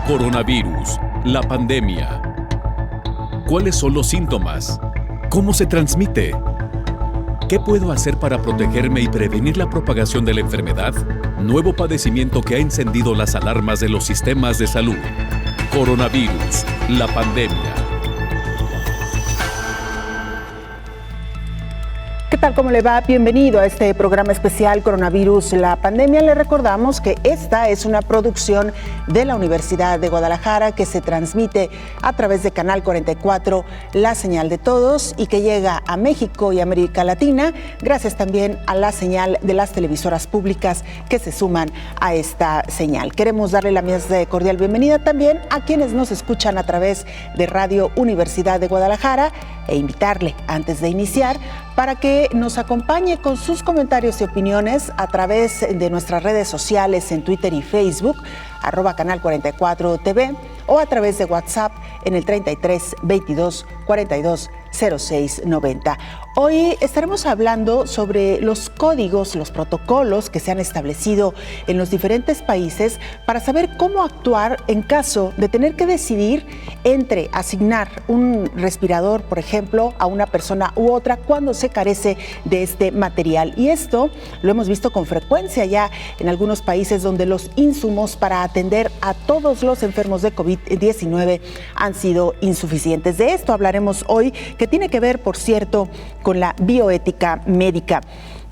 Coronavirus, la pandemia. ¿Cuáles son los síntomas? ¿Cómo se transmite? ¿Qué puedo hacer para protegerme y prevenir la propagación de la enfermedad? Nuevo padecimiento que ha encendido las alarmas de los sistemas de salud. Coronavirus, la pandemia. ¿Qué tal? ¿Cómo le va? Bienvenido a este programa especial Coronavirus, la pandemia. Le recordamos que esta es una producción de la Universidad de Guadalajara que se transmite a través de Canal 44, la señal de todos, y que llega a México y América Latina gracias también a la señal de las televisoras públicas que se suman a esta señal. Queremos darle la más cordial bienvenida también a quienes nos escuchan a través de Radio Universidad de Guadalajara e invitarle antes de iniciar para que nos acompañe con sus comentarios y opiniones a través de nuestras redes sociales en Twitter y Facebook, @Canal 44 TV, o a través de WhatsApp en el 33 22 42 06 90. Hoy estaremos hablando sobre los códigos, los protocolos que se han establecido en los diferentes países para saber cómo actuar en caso de tener que decidir entre asignar un respirador, por ejemplo, a una persona u otra cuando se carece de este material. Y esto lo hemos visto con frecuencia ya en algunos países donde los insumos para atender a todos los enfermos de COVID-19 han sido insuficientes. De esto hablaremos hoy, que tiene que ver, por cierto, con la bioética médica.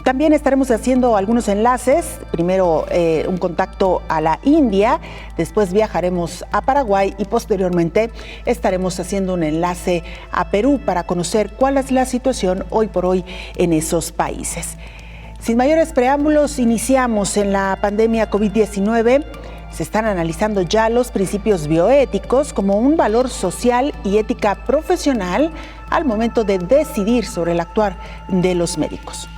También estaremos haciendo algunos enlaces, primero un contacto a la India, después viajaremos a Paraguay y posteriormente estaremos haciendo un enlace a Perú para conocer cuál es la situación hoy por hoy en esos países. Sin mayores preámbulos, iniciamos en la pandemia COVID-19. Se están analizando ya los principios bioéticos como un valor social y ética profesional al momento de decidir sobre el actuar de los médicos.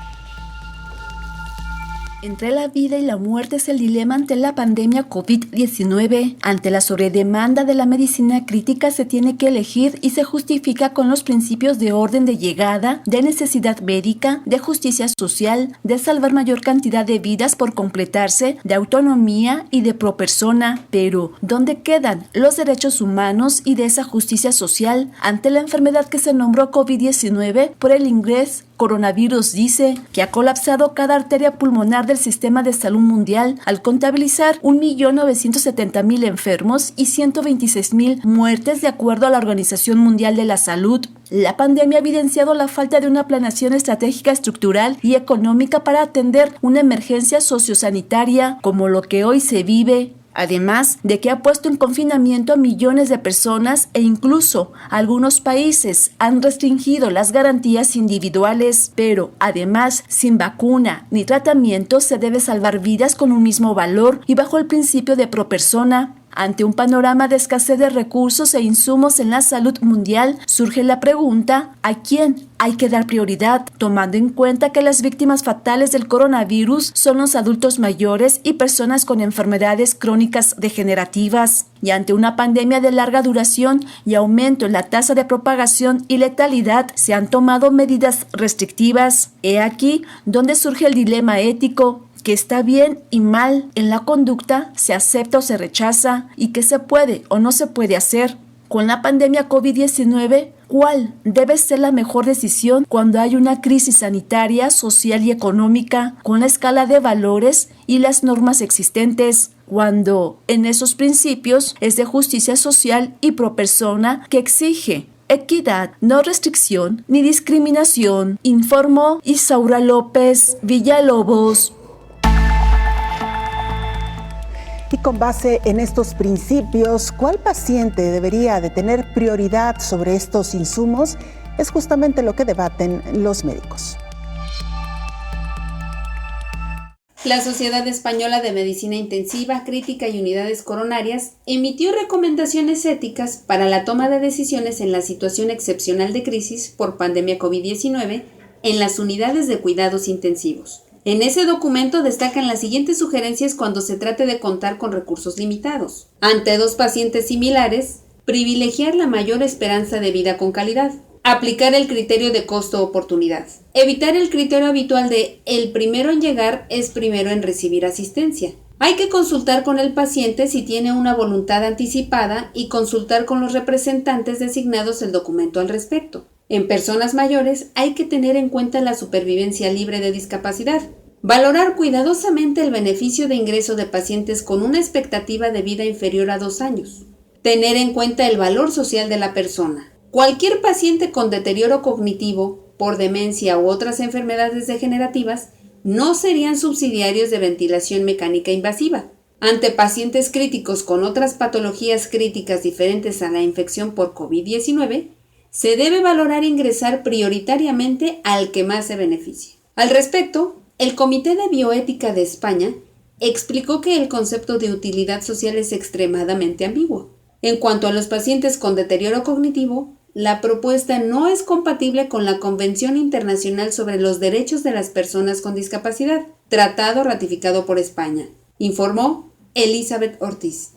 Entre la vida y la muerte es el dilema ante la pandemia COVID-19. Ante la sobredemanda de la medicina crítica se tiene que elegir y se justifica con los principios de orden de llegada, de necesidad médica, de justicia social, de salvar mayor cantidad de vidas por completarse, de autonomía y de pro persona. Pero, ¿dónde quedan los derechos humanos y de esa justicia social ante la enfermedad que se nombró COVID-19 por el inglés? Coronavirus dice que ha colapsado cada arteria pulmonar del sistema de salud mundial al contabilizar 1.970.000 enfermos y 126.000 muertes de acuerdo a la Organización Mundial de la Salud. La pandemia ha evidenciado la falta de una planeación estratégica estructural y económica para atender una emergencia sociosanitaria como lo que hoy se vive. Además de que ha puesto en confinamiento a millones de personas e incluso algunos países han restringido las garantías individuales, pero además sin vacuna ni tratamiento se debe salvar vidas con un mismo valor y bajo el principio de pro persona. Ante un panorama de escasez de recursos e insumos en la salud mundial, surge la pregunta: ¿a quién hay que dar prioridad? Tomando en cuenta que las víctimas fatales del coronavirus son los adultos mayores y personas con enfermedades crónicas degenerativas. Y ante una pandemia de larga duración y aumento en la tasa de propagación y letalidad, se han tomado medidas restrictivas. He aquí donde surge el dilema ético: que está bien y mal en la conducta, se acepta o se rechaza, y qué se puede o no se puede hacer. Con la pandemia COVID-19, ¿cuál debe ser la mejor decisión cuando hay una crisis sanitaria, social y económica, con la escala de valores y las normas existentes? Cuando en esos principios es de justicia social y pro persona que exige equidad, no restricción ni discriminación, informó Isaura López Villalobos. Y con base en estos principios, ¿cuál paciente debería de tener prioridad sobre estos insumos? Es justamente lo que debaten los médicos. La Sociedad Española de Medicina Intensiva, Crítica y Unidades Coronarias emitió recomendaciones éticas para la toma de decisiones en la situación excepcional de crisis por pandemia COVID-19 en las unidades de cuidados intensivos. En ese documento destacan las siguientes sugerencias cuando se trate de contar con recursos limitados. Ante dos pacientes similares, privilegiar la mayor esperanza de vida con calidad. Aplicar el criterio de costo-oportunidad. Evitar el criterio habitual de el primero en llegar es primero en recibir asistencia. Hay que consultar con el paciente si tiene una voluntad anticipada y consultar con los representantes designados el documento al respecto. En personas mayores hay que tener en cuenta la supervivencia libre de discapacidad. Valorar cuidadosamente el beneficio de ingreso de pacientes con una expectativa de vida inferior a 2 años. Tener en cuenta el valor social de la persona. Cualquier paciente con deterioro cognitivo, por demencia u otras enfermedades degenerativas, no serían subsidiarios de ventilación mecánica invasiva. Ante pacientes críticos con otras patologías críticas diferentes a la infección por COVID-19, se debe valorar ingresar prioritariamente al que más se beneficie. Al respecto, el Comité de Bioética de España explicó que el concepto de utilidad social es extremadamente ambiguo. En cuanto a los pacientes con deterioro cognitivo, la propuesta no es compatible con la Convención Internacional sobre los Derechos de las Personas con Discapacidad, tratado ratificado por España, informó Elizabeth Ortiz.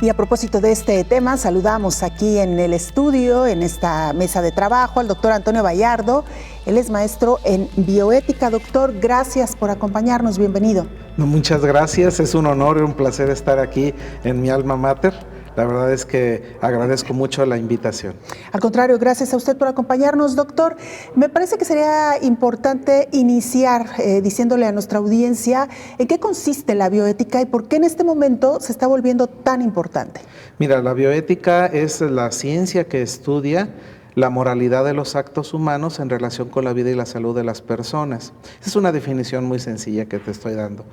Y a propósito de este tema, saludamos aquí en el estudio, en esta mesa de trabajo, al doctor Antonio Bayardo. Él es maestro en bioética. Doctor, gracias por acompañarnos. Bienvenido. Muchas gracias. Es un honor y un placer estar aquí en mi alma mater. La verdad es que agradezco mucho la invitación. Al contrario, gracias a usted por acompañarnos, doctor. Me parece que sería importante iniciar diciéndole a nuestra audiencia en qué consiste la bioética y por qué en este momento se está volviendo tan importante. Mira, la bioética es la ciencia que estudia la moralidad de los actos humanos en relación con la vida y la salud de las personas. Es una definición muy sencilla que te estoy dando.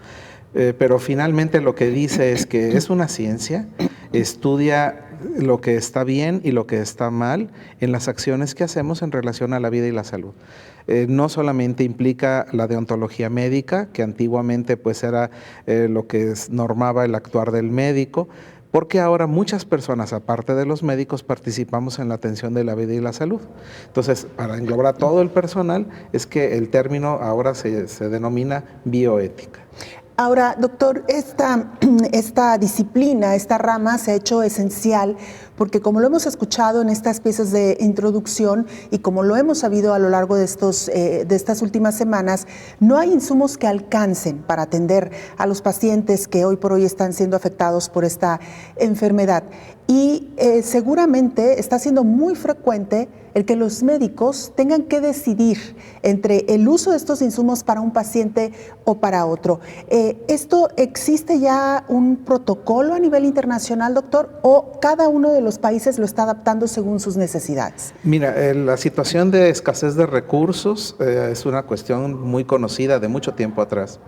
Pero finalmente lo que dice es que es una ciencia, estudia lo que está bien y lo que está mal en las acciones que hacemos en relación a la vida y la salud. No solamente implica la deontología médica, que antiguamente pues era lo que normaba el actuar del médico, porque ahora muchas personas, aparte de los médicos, participamos en la atención de la vida y la salud. Entonces, para englobar a todo el personal, es que el término ahora se denomina bioética. Ahora, doctor, esta disciplina, esta rama se ha hecho esencial porque como lo hemos escuchado en estas piezas de introducción y como lo hemos sabido a lo largo de estas últimas semanas, no hay insumos que alcancen para atender a los pacientes que hoy por hoy están siendo afectados por esta enfermedad. Y seguramente está siendo muy frecuente el que los médicos tengan que decidir entre el uso de estos insumos para un paciente o para otro. ¿Esto existe ya un protocolo a nivel internacional, doctor, o cada uno de los países lo está adaptando según sus necesidades? Mira, la situación de escasez de recursos es una cuestión muy conocida de mucho tiempo atrás.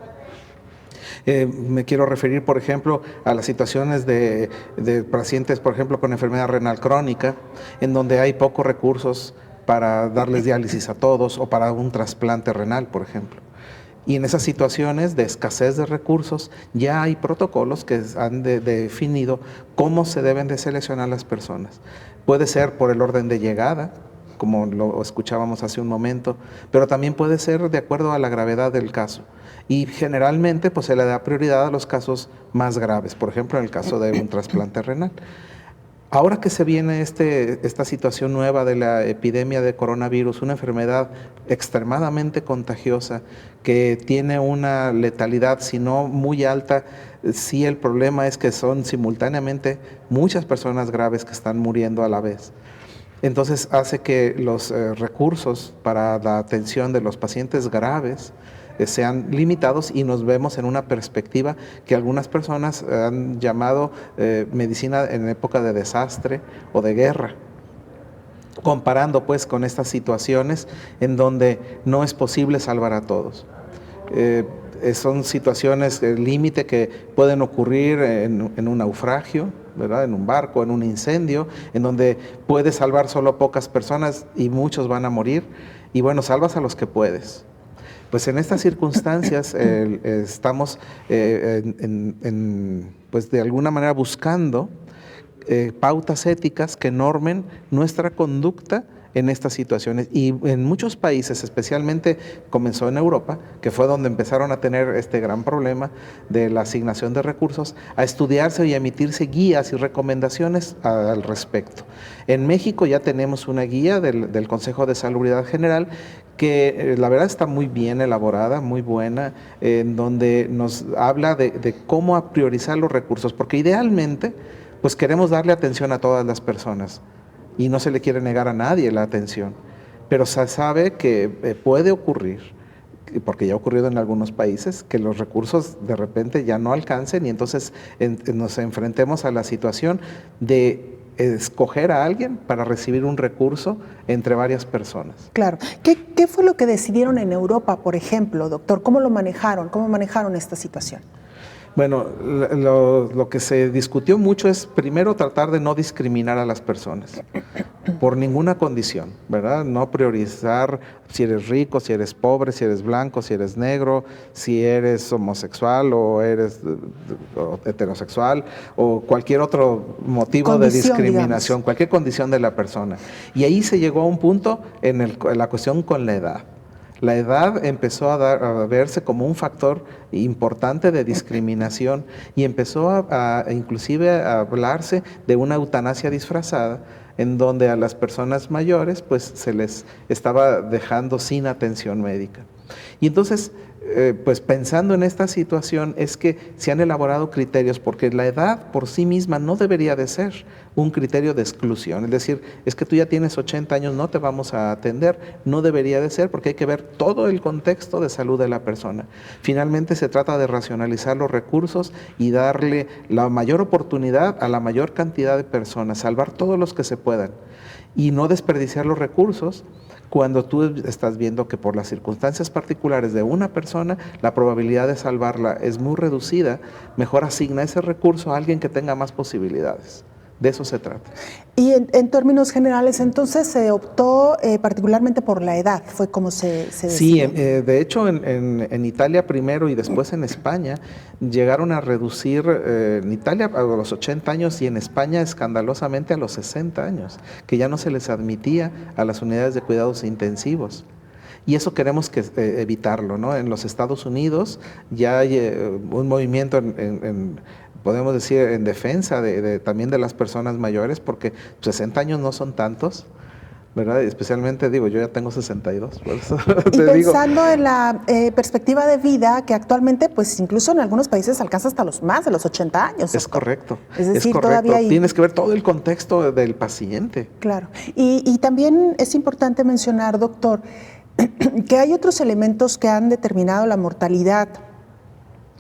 Me quiero referir, por ejemplo, a las situaciones de pacientes, por ejemplo, con enfermedad renal crónica, en donde hay pocos recursos para darles diálisis a todos o para un trasplante renal, por ejemplo. Y en esas situaciones de escasez de recursos ya hay protocolos que han definido cómo se deben de seleccionar las personas. Puede ser por el orden de llegada, como lo escuchábamos hace un momento, pero también puede ser de acuerdo a la gravedad del caso. Y generalmente pues, se le da prioridad a los casos más graves, por ejemplo, en el caso de un trasplante renal. Ahora que se viene esta situación nueva de la epidemia de coronavirus, una enfermedad extremadamente contagiosa que tiene una letalidad, si no muy alta, sí el problema es que son simultáneamente muchas personas graves que están muriendo a la vez. Entonces hace que los recursos para la atención de los pacientes graves sean limitados y nos vemos en una perspectiva que algunas personas han llamado medicina en época de desastre o de guerra, comparando pues con estas situaciones en donde no es posible salvar a todos. Son situaciones límite que pueden ocurrir en un naufragio, ¿verdad? En un barco, en un incendio, en donde puedes salvar solo pocas personas y muchos van a morir, y bueno, salvas a los que puedes. Pues en estas circunstancias estamos pues de alguna manera buscando pautas éticas que normen nuestra conducta en estas situaciones. Y en muchos países, especialmente comenzó en Europa, que fue donde empezaron a tener este gran problema de la asignación de recursos, a estudiarse y a emitirse guías y recomendaciones al respecto. En México ya tenemos una guía del Consejo de Salubridad General que la verdad está muy bien elaborada, muy buena, en donde nos habla de cómo priorizar los recursos, porque idealmente pues queremos darle atención a todas las personas y no se le quiere negar a nadie la atención, pero se sabe que puede ocurrir, porque ya ha ocurrido en algunos países, que los recursos de repente ya no alcancen y entonces nos enfrentemos a la situación de escoger a alguien para recibir un recurso entre varias personas. Claro. ¿Qué fue lo que decidieron en Europa, por ejemplo, doctor? ¿Cómo lo manejaron? ¿Cómo manejaron esta situación? Bueno, lo que se discutió mucho es primero tratar de no discriminar a las personas por ninguna condición, ¿verdad? No priorizar si eres rico, si eres pobre, si eres blanco, si eres negro, si eres homosexual o eres heterosexual o cualquier otro motivo de discriminación, digamos. Cualquier condición de la persona. Y ahí se llegó a un punto en la cuestión con la edad. La edad empezó a verse como un factor importante de discriminación y empezó inclusive a hablarse de una eutanasia disfrazada, en donde a las personas mayores pues se les estaba dejando sin atención médica. Y entonces, pues pensando en esta situación es que se han elaborado criterios, porque la edad por sí misma no debería de ser un criterio de exclusión, es decir, es que tú ya tienes 80 años, no te vamos a atender, no debería de ser, porque hay que ver todo el contexto de salud de la persona. Finalmente se trata de racionalizar los recursos y darle la mayor oportunidad a la mayor cantidad de personas, salvar todos los que se puedan y no desperdiciar los recursos. Cuando tú estás viendo que por las circunstancias particulares de una persona, la probabilidad de salvarla es muy reducida, mejor asigna ese recurso a alguien que tenga más posibilidades. De eso se trata. Y en términos generales, entonces, se optó particularmente por la edad, fue como se decidió. Sí, de hecho, en Italia primero y después en España, llegaron a reducir en Italia a los 80 años y en España escandalosamente a los 60 años, que ya no se les admitía a las unidades de cuidados intensivos. Y eso queremos evitarlo, ¿no? En los Estados Unidos ya hay un movimiento podemos decir, en defensa también de las personas mayores, porque 60 años no son tantos, ¿verdad? Especialmente, digo, yo ya tengo 62, por eso y pensando en la perspectiva de vida, que actualmente, pues incluso en algunos países alcanza hasta más de los 80 años. Es correcto, es decir, correcto. Todavía hay... Tienes que ver todo el contexto del paciente. Claro, y también es importante mencionar, doctor, que hay otros elementos que han determinado la mortalidad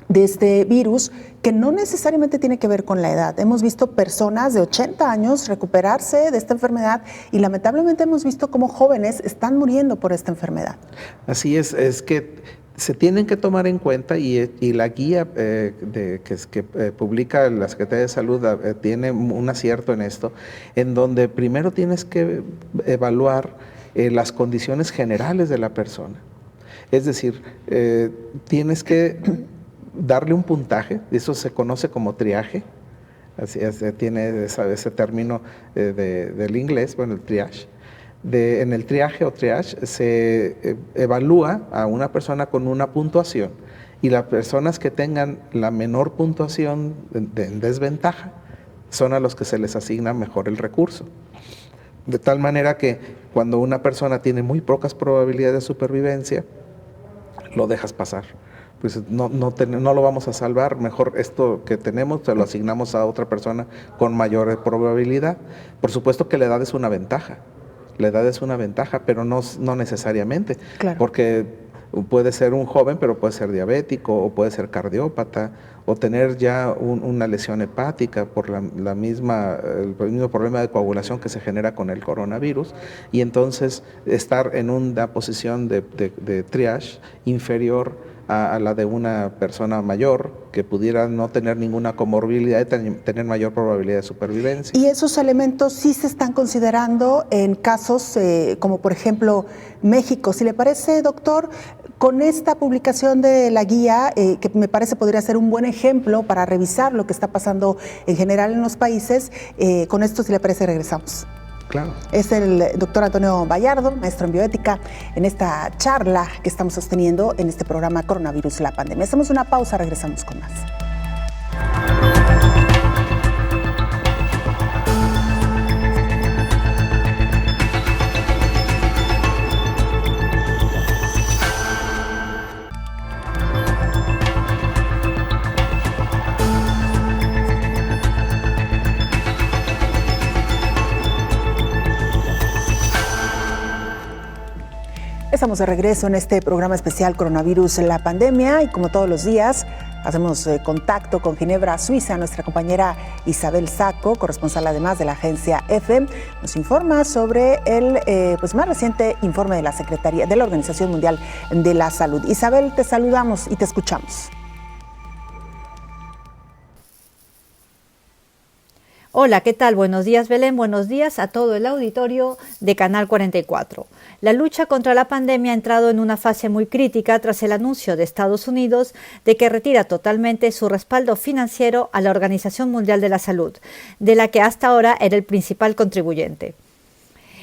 de este virus que no necesariamente tiene que ver con la edad. Hemos visto personas de 80 años recuperarse de esta enfermedad y lamentablemente hemos visto cómo jóvenes están muriendo por esta enfermedad. Así es que se tienen que tomar en cuenta y la guía que publica la Secretaría de Salud tiene un acierto en esto, en donde primero tienes que evaluar las condiciones generales de la persona. Es decir, tienes que darle un puntaje, eso se conoce como triaje, así tiene ese término del inglés, bueno, el triage. En el triaje o triage se evalúa a una persona con una puntuación y las personas que tengan la menor puntuación en desventaja son a los que se les asigna mejor el recurso. De tal manera que cuando una persona tiene muy pocas probabilidades de supervivencia, lo dejas pasar. Pues no lo vamos a salvar, mejor esto que tenemos se lo asignamos a otra persona con mayor probabilidad. Por supuesto que la edad es una ventaja, pero no necesariamente, claro. Porque puede ser un joven, pero puede ser diabético o puede ser cardiópata o tener ya una lesión hepática por el mismo problema de coagulación que se genera con el coronavirus y entonces estar en una posición de triage inferior a la de una persona mayor que pudiera no tener ninguna comorbilidad y tener mayor probabilidad de supervivencia. ¿Y esos elementos sí se están considerando en casos como por ejemplo México? Si le parece, doctor, con esta publicación de la guía, que me parece podría ser un buen ejemplo para revisar lo que está pasando en general en los países, con esto, si le parece, regresamos. Claro. Es el doctor Antonio Bayardo, maestro en bioética, en esta charla que estamos sosteniendo en este programa Coronavirus, la pandemia. Hacemos una pausa, regresamos con más. Estamos de regreso en este programa especial Coronavirus, la pandemia, y como todos los días hacemos contacto con Ginebra, Suiza. Nuestra compañera Isabel Saco, corresponsal además de la agencia EFE, nos informa sobre el más reciente informe de la Secretaría de la Organización Mundial de la Salud. Isabel, te saludamos y te escuchamos. Hola, ¿qué tal? Buenos días, Belén. Buenos días a todo el auditorio de Canal 44. La lucha contra la pandemia ha entrado en una fase muy crítica tras el anuncio de Estados Unidos de que retira totalmente su respaldo financiero a la Organización Mundial de la Salud, de la que hasta ahora era el principal contribuyente.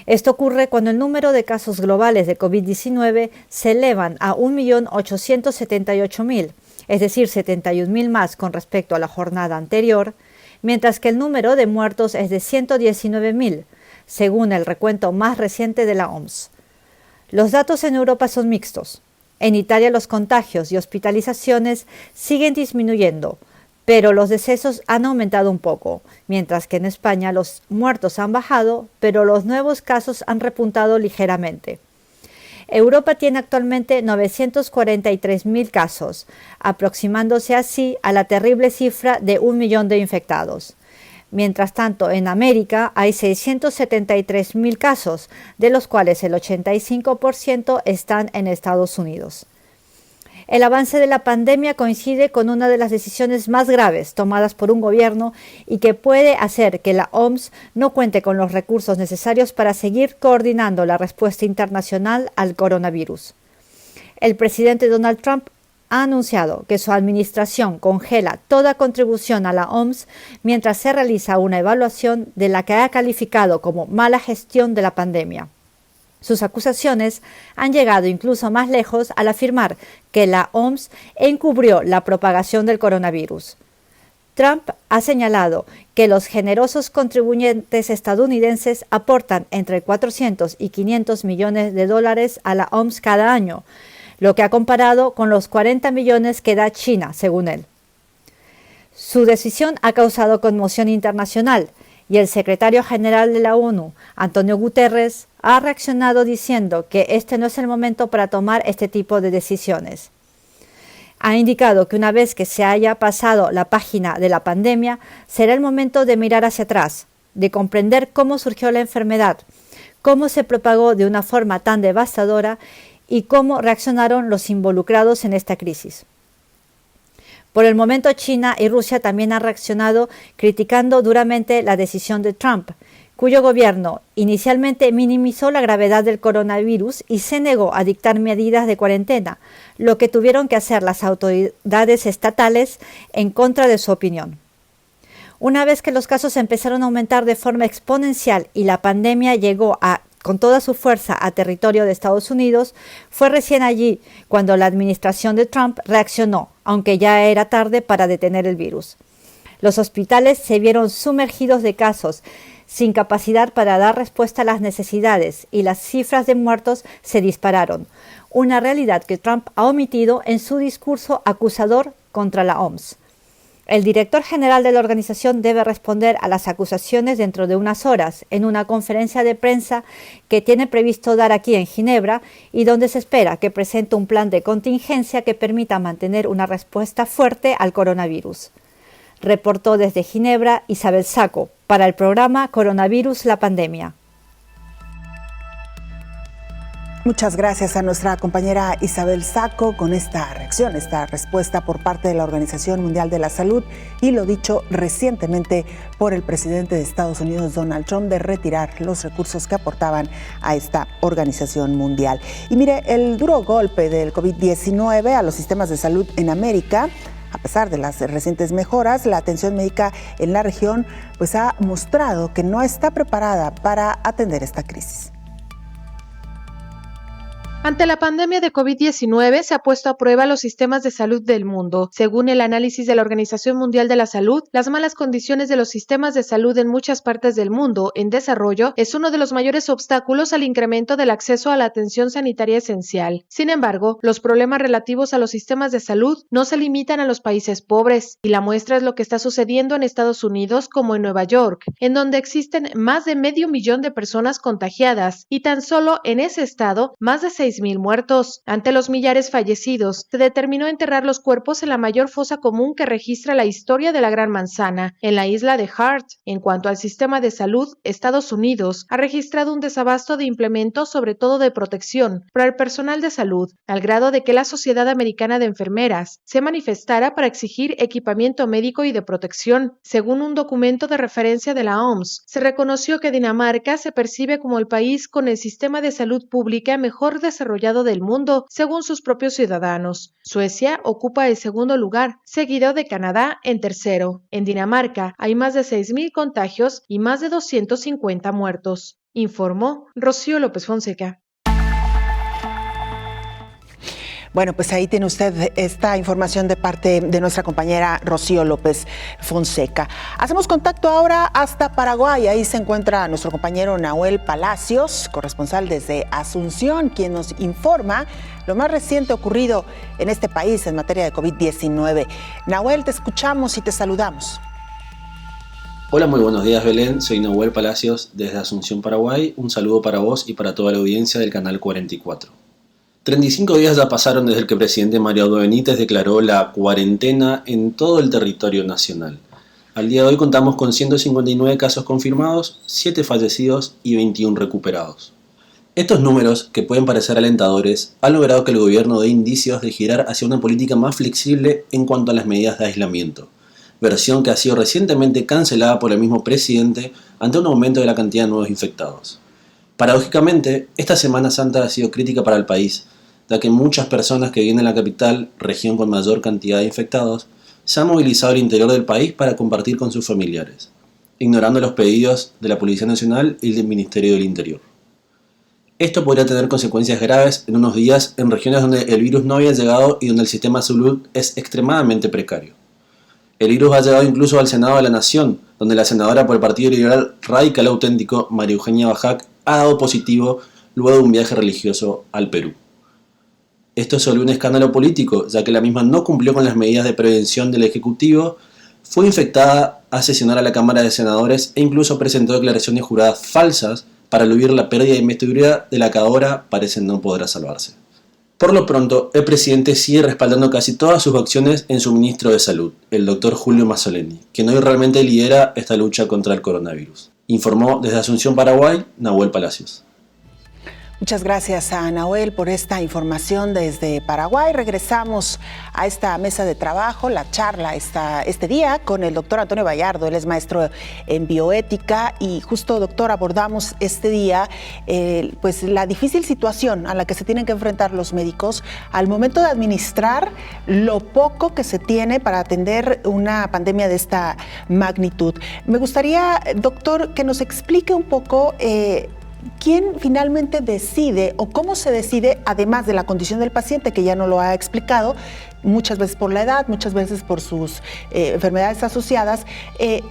Esto ocurre cuando el número de casos globales de COVID-19 se elevan a 1.878.000, es decir, 71.000 más con respecto a la jornada anterior, mientras que el número de muertos es de 119.000, según el recuento más reciente de la OMS. Los datos en Europa son mixtos. En Italia los contagios y hospitalizaciones siguen disminuyendo, pero los decesos han aumentado un poco, mientras que en España los muertos han bajado, pero los nuevos casos han repuntado ligeramente. Europa tiene actualmente 943.000 casos, aproximándose así a la terrible cifra de 1 millón de infectados. Mientras tanto, en América hay 673.000 casos, de los cuales el 85% están en Estados Unidos. El avance de la pandemia coincide con una de las decisiones más graves tomadas por un gobierno y que puede hacer que la OMS no cuente con los recursos necesarios para seguir coordinando la respuesta internacional al coronavirus. El presidente Donald Trump ha anunciado que su administración congela toda contribución a la OMS mientras se realiza una evaluación de la que ha calificado como mala gestión de la pandemia. Sus acusaciones han llegado incluso más lejos al afirmar que la OMS encubrió la propagación del coronavirus. Trump ha señalado que los generosos contribuyentes estadounidenses aportan entre 400 y 500 millones de dólares a la OMS cada año, lo que ha comparado con los 40 millones que da China, según él. Su decisión ha causado conmoción internacional y el secretario general de la ONU, Antonio Guterres, ha reaccionado diciendo que este no es el momento para tomar este tipo de decisiones. Ha indicado que una vez que se haya pasado la página de la pandemia, será el momento de mirar hacia atrás, de comprender cómo surgió la enfermedad, cómo se propagó de una forma tan devastadora y cómo reaccionaron los involucrados en esta crisis. Por el momento, China y Rusia también han reaccionado criticando duramente la decisión de Trump, cuyo gobierno inicialmente minimizó la gravedad del coronavirus y se negó a dictar medidas de cuarentena, lo que tuvieron que hacer las autoridades estatales en contra de su opinión. Una vez que los casos empezaron a aumentar de forma exponencial y la pandemia llegó con toda su fuerza a territorio de Estados Unidos, fue recién allí cuando la administración de Trump reaccionó, aunque ya era tarde para detener el virus. Los hospitales se vieron sumergidos de casos, sin capacidad para dar respuesta a las necesidades, y las cifras de muertos se dispararon, una realidad que Trump ha omitido en su discurso acusador contra la OMS. El director general de la organización debe responder a las acusaciones dentro de unas horas en una conferencia de prensa que tiene previsto dar aquí en Ginebra y donde se espera que presente un plan de contingencia que permita mantener una respuesta fuerte al coronavirus. Reportó desde Ginebra Isabel Saco para el programa Coronavirus, la pandemia. Muchas gracias a nuestra compañera Isabel Saco con esta reacción, esta respuesta por parte de la Organización Mundial de la Salud y lo dicho recientemente por el presidente de Estados Unidos, Donald Trump, de retirar los recursos que aportaban a esta organización mundial. Y mire, el duro golpe del COVID-19 a los sistemas de salud en América A pesar de las recientes mejoras, la atención médica en la región pues ha mostrado que no está preparada para atender esta crisis. Ante la pandemia de COVID-19 se ha puesto a prueba los sistemas de salud del mundo. Según el análisis de la Organización Mundial de la Salud, las malas condiciones de los sistemas de salud en muchas partes del mundo en desarrollo es uno de los mayores obstáculos al incremento del acceso a la atención sanitaria esencial. Sin embargo, los problemas relativos a los sistemas de salud no se limitan a los países pobres, y la muestra es lo que está sucediendo en Estados Unidos como en Nueva York, en donde existen más de 500,000 de personas contagiadas y tan solo en ese estado más de 6,000 muertos. Ante los millares fallecidos, se determinó enterrar los cuerpos en la mayor fosa común que registra la historia de la Gran Manzana, en la isla de Hart. En cuanto al sistema de salud, Estados Unidos ha registrado un desabasto de implementos, sobre todo de protección, para el personal de salud, al grado de que la Sociedad Americana de Enfermeras se manifestara para exigir equipamiento médico y de protección. Según un documento de referencia de la OMS, se reconoció que Dinamarca se percibe como el país con el sistema de salud pública mejor desarrollado del mundo, según sus propios ciudadanos. Suecia ocupa el segundo lugar, seguido de Canadá en tercero. En Dinamarca hay más de 6,000 contagios y más de 250 muertos, informó Rocío López Fonseca. Bueno, pues ahí tiene usted esta información de parte de nuestra compañera Rocío López Fonseca. Hacemos contacto ahora hasta Paraguay. Ahí se encuentra nuestro compañero Nahuel Palacios, corresponsal desde Asunción, quien nos informa lo más reciente ocurrido en este país en materia de COVID-19. Nahuel, te escuchamos y te saludamos. Hola, muy buenos días, Belén. Soy Nahuel Palacios desde Asunción, Paraguay. Un saludo para vos y para toda la audiencia del Canal 44. 35 días ya pasaron desde que el presidente Mario Abdo Benítez declaró la cuarentena en todo el territorio nacional. Al día de hoy contamos con 159 casos confirmados, 7 fallecidos y 21 recuperados. Estos números, que pueden parecer alentadores, han logrado que el gobierno dé indicios de girar hacia una política más flexible en cuanto a las medidas de aislamiento, versión que ha sido recientemente cancelada por el mismo presidente ante un aumento de la cantidad de nuevos infectados. Paradójicamente, esta Semana Santa ha sido crítica para el país, ya que muchas personas que viven en la capital, región con mayor cantidad de infectados, se han movilizado al interior del país para compartir con sus familiares, ignorando los pedidos de la Policía Nacional y del Ministerio del Interior. Esto podría tener consecuencias graves en unos días en regiones donde el virus no había llegado y donde el sistema de salud es extremadamente precario. El virus ha llegado incluso al Senado de la Nación, donde la senadora por el Partido Liberal Radical Auténtico, María Eugenia Bajac, ha dado positivo luego de un viaje religioso al Perú. Esto es solo un escándalo político, ya que la misma no cumplió con las medidas de prevención del Ejecutivo, fue infectada a sesionar a la Cámara de Senadores e incluso presentó declaraciones juradas falsas para eludir la pérdida de investidura de la que ahora parece no podrá salvarse. Por lo pronto, el presidente sigue respaldando casi todas sus acciones en su ministro de Salud, el doctor Julio Mazzoleni, quien hoy realmente lidera esta lucha contra el coronavirus. Informó desde Asunción, Paraguay, Nahuel Palacios. Muchas gracias a Nahuel por esta información desde Paraguay. Regresamos a esta mesa de trabajo, la charla este día con el doctor Antonio Bayardo. Él es maestro en bioética y justo, doctor, abordamos este día pues la difícil situación a la que se tienen que enfrentar los médicos al momento de administrar lo poco que se tiene para atender una pandemia de esta magnitud. Me gustaría, doctor, que nos explique un poco ¿quién finalmente decide o cómo se decide, además de la condición del paciente, que ya no lo ha explicado, muchas veces por la edad, muchas veces por sus enfermedades asociadas,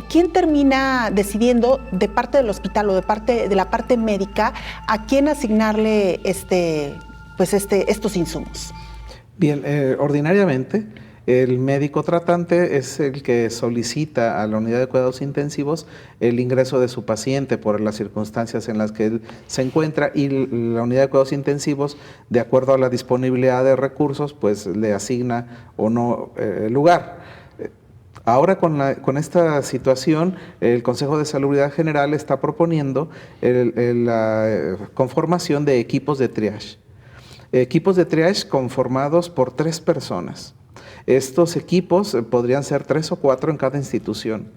quién termina decidiendo de parte del hospital o de la parte médica a quién asignarle estos insumos? Bien, ordinariamente el médico tratante es el que solicita a la unidad de cuidados intensivos el ingreso de su paciente por las circunstancias en las que él se encuentra, y la unidad de cuidados intensivos, de acuerdo a la disponibilidad de recursos, pues le asigna o no lugar. Ahora con esta situación, el Consejo de Salubridad General está proponiendo la conformación de equipos de triage. Equipos de triage conformados por 3 personas. Estos equipos podrían ser 3 o 4 en cada institución.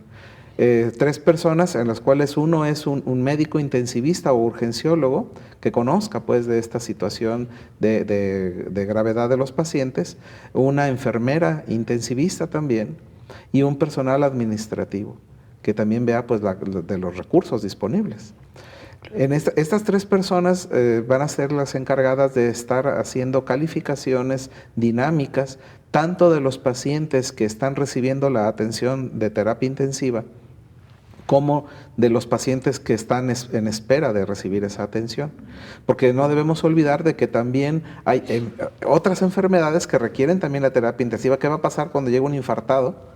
3 personas en las cuales uno es un médico intensivista o urgenciólogo que conozca pues de esta situación de gravedad de los pacientes, una enfermera intensivista también y un personal administrativo que también vea pues de los recursos disponibles. Estas 3 personas van a ser las encargadas de estar haciendo calificaciones dinámicas tanto de los pacientes que están recibiendo la atención de terapia intensiva como de los pacientes que están en espera de recibir esa atención. Porque no debemos olvidar de que también hay otras enfermedades que requieren también la terapia intensiva. ¿Qué va a pasar cuando llega un infartado?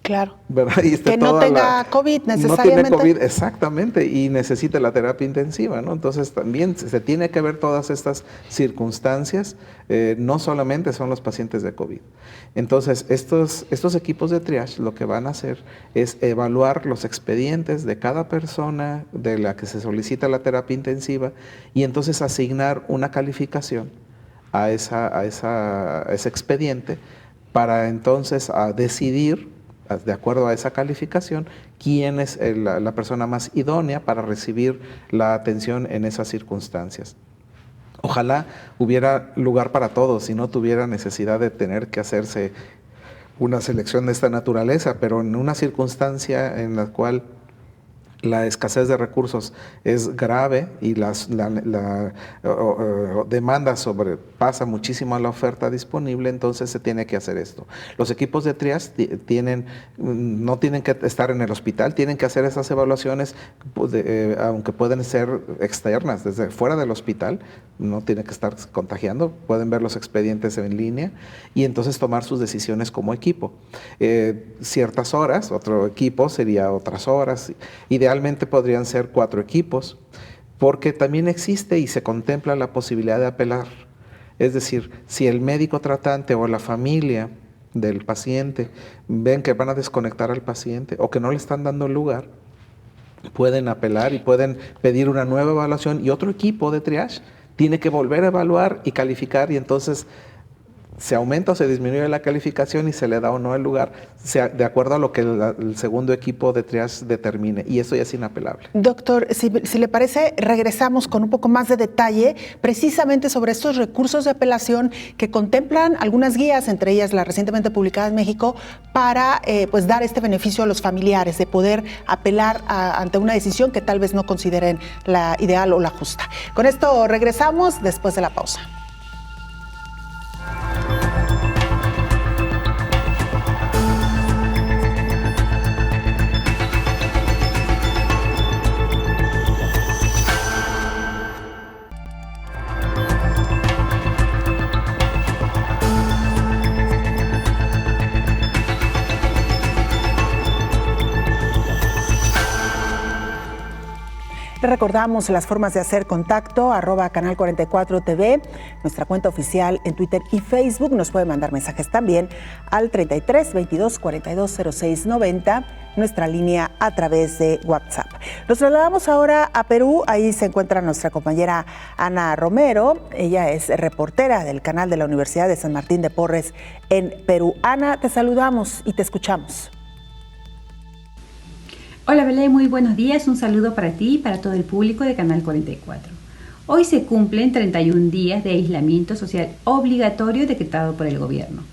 Claro. ¿Verdad? Y que no tenga COVID necesariamente. No tiene COVID, exactamente, y necesita la terapia intensiva, ¿no? Entonces también se tiene que ver todas estas circunstancias, no solamente son los pacientes de COVID. Entonces estos equipos de triage lo que van a hacer es evaluar los expedientes de cada persona de la que se solicita la terapia intensiva y entonces asignar una calificación a ese expediente para entonces decidir, de acuerdo a esa calificación, quién es la persona más idónea para recibir la atención en esas circunstancias. Ojalá hubiera lugar para todos y no tuviera necesidad de tener que hacerse una selección de esta naturaleza, pero en una circunstancia en la cual la escasez de recursos es grave y la demanda sobrepasa muchísimo a la oferta disponible, entonces se tiene que hacer esto. Los equipos de triage no tienen que estar en el hospital, tienen que hacer esas evaluaciones, aunque pueden ser externas, desde fuera del hospital, no tienen que estar contagiando, pueden ver los expedientes en línea y entonces tomar sus decisiones como equipo. Ciertas horas, otro equipo sería otras horas. Idealmente podrían ser 4 equipos, porque también existe y se contempla la posibilidad de apelar. Es decir, si el médico tratante o la familia del paciente ven que van a desconectar al paciente o que no le están dando lugar, pueden apelar y pueden pedir una nueva evaluación y otro equipo de triage tiene que volver a evaluar y calificar y entonces se aumenta o se disminuye la calificación y se le da o no el lugar, de acuerdo a lo que el segundo equipo de triage determine, y eso ya es inapelable. Doctor, si le parece, regresamos con un poco más de detalle precisamente sobre estos recursos de apelación que contemplan algunas guías, entre ellas la recientemente publicada en México, para pues dar este beneficio a los familiares, de poder apelar ante una decisión que tal vez no consideren la ideal o la justa. Con esto regresamos después de la pausa. Recordamos las formas de hacer contacto, @Canal 44 TV, nuestra cuenta oficial en Twitter y Facebook. Nos puede mandar mensajes también al 33 22 42 06 90, nuestra línea a través de WhatsApp. Nos trasladamos ahora a Perú. Ahí se encuentra nuestra compañera Ana Romero. Ella es reportera del canal de la Universidad de San Martín de Porres en Perú. Ana, te saludamos y te escuchamos. Hola Belén, muy buenos días, un saludo para ti y para todo el público de Canal 44. Hoy se cumplen 31 días de aislamiento social obligatorio decretado por el gobierno.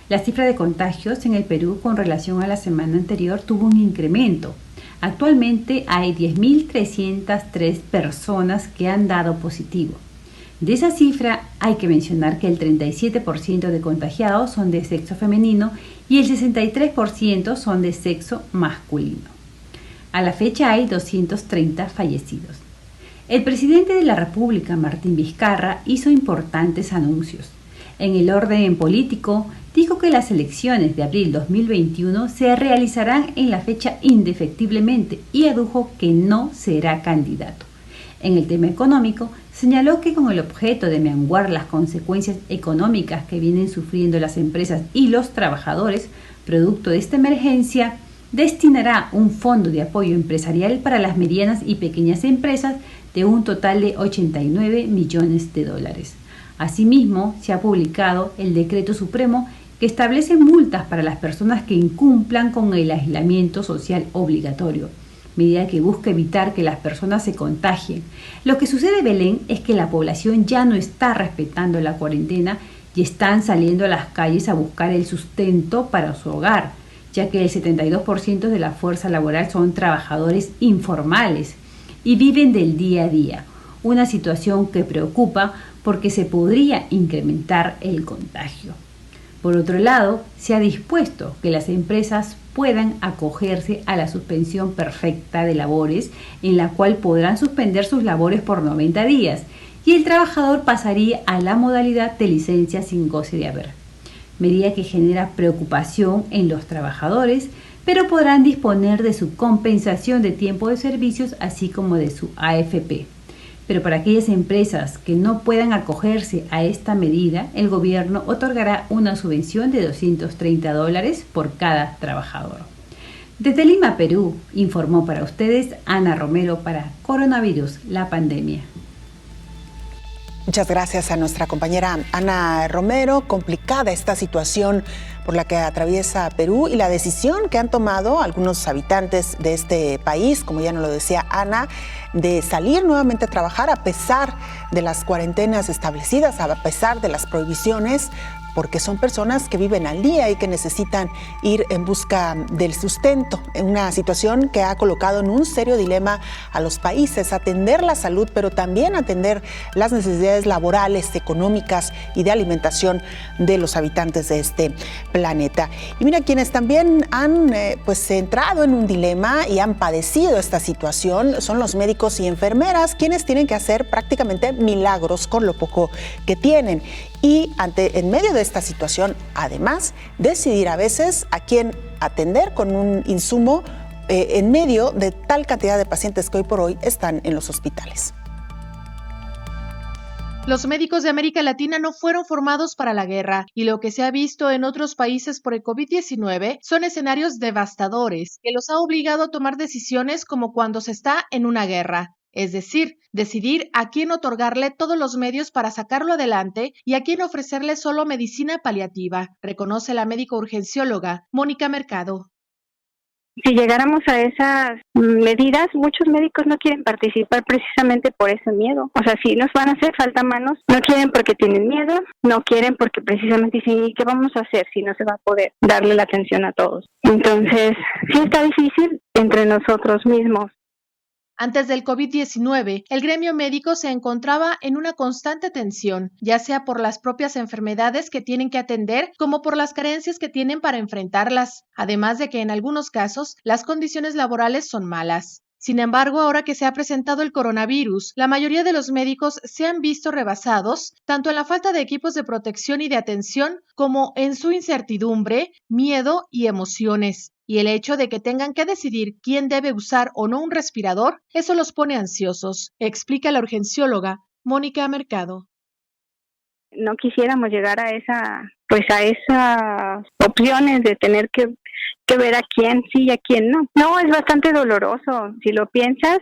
La cifra de contagios en el Perú con relación a la semana anterior tuvo un incremento. Actualmente hay 10.303 personas que han dado positivo. De esa cifra hay que mencionar que el 37% de contagiados son de sexo femenino y el 63% son de sexo masculino. A la fecha hay 230 fallecidos. El presidente de la República, Martín Vizcarra, hizo importantes anuncios. En el orden político, dijo que las elecciones de abril 2021 se realizarán en la fecha indefectiblemente y adujo que no será candidato. En el tema económico, señaló que con el objeto de menguar las consecuencias económicas que vienen sufriendo las empresas y los trabajadores, producto de esta emergencia, destinará un fondo de apoyo empresarial para las medianas y pequeñas empresas de un total de 89 millones de dólares. Asimismo, se ha publicado el decreto supremo que establece multas para las personas que incumplan con el aislamiento social obligatorio, medida que busca evitar que las personas se contagien. Lo que sucede, Belén, es que la población ya no está respetando la cuarentena y están saliendo a las calles a buscar el sustento para su hogar, ya que el 72% de la fuerza laboral son trabajadores informales y viven del día a día, una situación que preocupa porque se podría incrementar el contagio. Por otro lado, se ha dispuesto que las empresas puedan acogerse a la suspensión perfecta de labores, en la cual podrán suspender sus labores por 90 días, y el trabajador pasaría a la modalidad de licencia sin goce de haber, medida que genera preocupación en los trabajadores, pero podrán disponer de su compensación de tiempo de servicios, así como de su AFP. Pero para aquellas empresas que no puedan acogerse a esta medida, el gobierno otorgará una subvención de $230 por cada trabajador. Desde Lima, Perú, informó para ustedes Ana Romero para Coronavirus, la pandemia. Muchas gracias a nuestra compañera Ana Romero. Complicada esta situación por la que atraviesa Perú y la decisión que han tomado algunos habitantes de este país, como ya nos lo decía Ana, de salir nuevamente a trabajar a pesar de las cuarentenas establecidas, a pesar de las prohibiciones, porque son personas que viven al día y que necesitan ir en busca del sustento. Una situación que ha colocado en un serio dilema a los países, atender la salud, pero también atender las necesidades laborales, económicas y de alimentación de los habitantes de este planeta. Y mira, quienes también han entrado en un dilema y han padecido esta situación son los médicos y enfermeras, quienes tienen que hacer prácticamente milagros con lo poco que tienen. Y en medio de esta situación, además, decidir a veces a quién atender con un insumo en medio de tal cantidad de pacientes que hoy por hoy están en los hospitales. Los médicos de América Latina no fueron formados para la guerra, y lo que se ha visto en otros países por el COVID-19 son escenarios devastadores que los ha obligado a tomar decisiones como cuando se está en una guerra. Es decir, decidir a quién otorgarle todos los medios para sacarlo adelante y a quién ofrecerle solo medicina paliativa, reconoce la médico urgencióloga Mónica Mercado. Si llegáramos a esas medidas, muchos médicos no quieren participar precisamente por ese miedo. O sea, si nos van a hacer falta manos, no quieren porque tienen miedo, no quieren porque precisamente dicen, ¿y qué vamos a hacer si no se va a poder darle la atención a todos? Entonces, sí está difícil entre nosotros mismos. Antes del COVID-19, el gremio médico se encontraba en una constante tensión, ya sea por las propias enfermedades que tienen que atender, como por las carencias que tienen para enfrentarlas, además de que en algunos casos las condiciones laborales son malas. Sin embargo, ahora que se ha presentado el coronavirus, la mayoría de los médicos se han visto rebasados, tanto en la falta de equipos de protección y de atención, como en su incertidumbre, miedo y emociones. Y el hecho de que tengan que decidir quién debe usar o no un respirador, eso los pone ansiosos, explica la urgencióloga Mónica Mercado. No quisiéramos llegar a esas opciones de tener que ver a quién sí y a quién no. No, es bastante doloroso. Si lo piensas,